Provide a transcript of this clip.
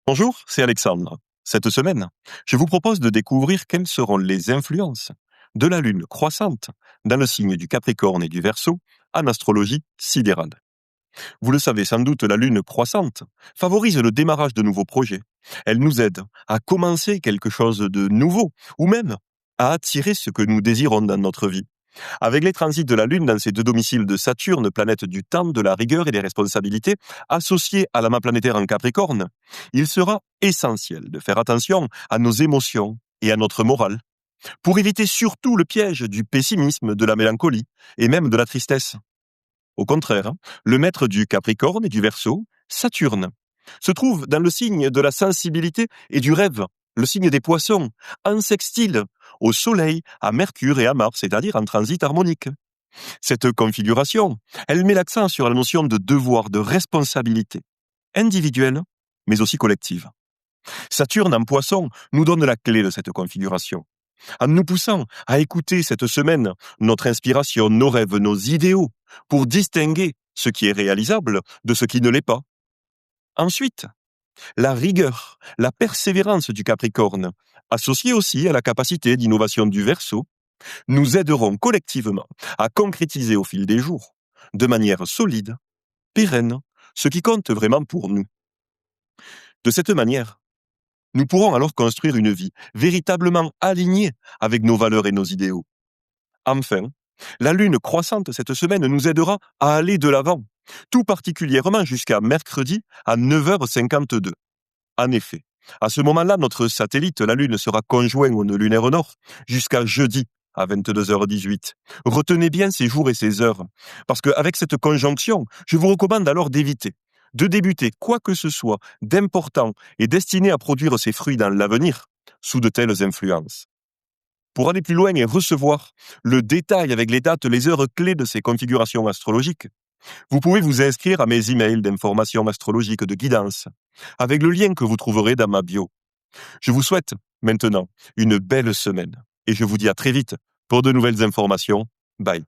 Bonjour, c'est Alexandre. Cette semaine, je vous propose de découvrir quelles seront les influences de la Lune croissante dans le signe du Capricorne et du Verseau en astrologie sidérale. Vous le savez sans doute, la Lune croissante favorise le démarrage de nouveaux projets. Elle nous aide à commencer quelque chose de nouveau ou même à attirer ce que nous désirons dans notre vie. Avec les transits de la Lune dans ces deux domiciles de Saturne, planète du temps, de la rigueur et des responsabilités, associée à l'amas planétaire en Capricorne, il sera essentiel de faire attention à nos émotions et à notre morale, pour éviter surtout le piège du pessimisme, de la mélancolie et même de la tristesse. Au contraire, le maître du Capricorne et du Verseau, Saturne, se trouve dans le signe de la sensibilité et du rêve, le signe des poissons, en sextile au Soleil, à Mercure et à Mars, c'est-à-dire en transit harmonique. Cette configuration, elle met l'accent sur la notion de devoir, de responsabilité, individuelle, mais aussi collective. Saturne en Poisson nous donne la clé de cette configuration, en nous poussant à écouter cette semaine notre inspiration, nos rêves, nos idéaux, pour distinguer ce qui est réalisable de ce qui ne l'est pas. Ensuite, la rigueur, la persévérance du Capricorne, associée aussi à la capacité d'innovation du Verseau, nous aideront collectivement à concrétiser au fil des jours, de manière solide, pérenne, ce qui compte vraiment pour nous. De cette manière, nous pourrons alors construire une vie véritablement alignée avec nos valeurs et nos idéaux. Enfin, la Lune croissante cette semaine nous aidera à aller de l'avant, tout particulièrement jusqu'à mercredi à 9h52. En effet, à ce moment-là, notre satellite, la Lune, sera conjoint au nœud lunaire nord jusqu'à jeudi à 22h18. Retenez bien ces jours et ces heures, parce qu'avec cette conjonction, je vous recommande alors d'éviter de débuter quoi que ce soit d'important et destiné à produire ses fruits dans l'avenir sous de telles influences. Pour aller plus loin et recevoir le détail avec les dates, les heures clés de ces configurations astrologiques, vous pouvez vous inscrire à mes emails d'informations astrologiques de guidance, avec le lien que vous trouverez dans ma bio. Je vous souhaite maintenant une belle semaine et je vous dis à très vite pour de nouvelles informations. Bye.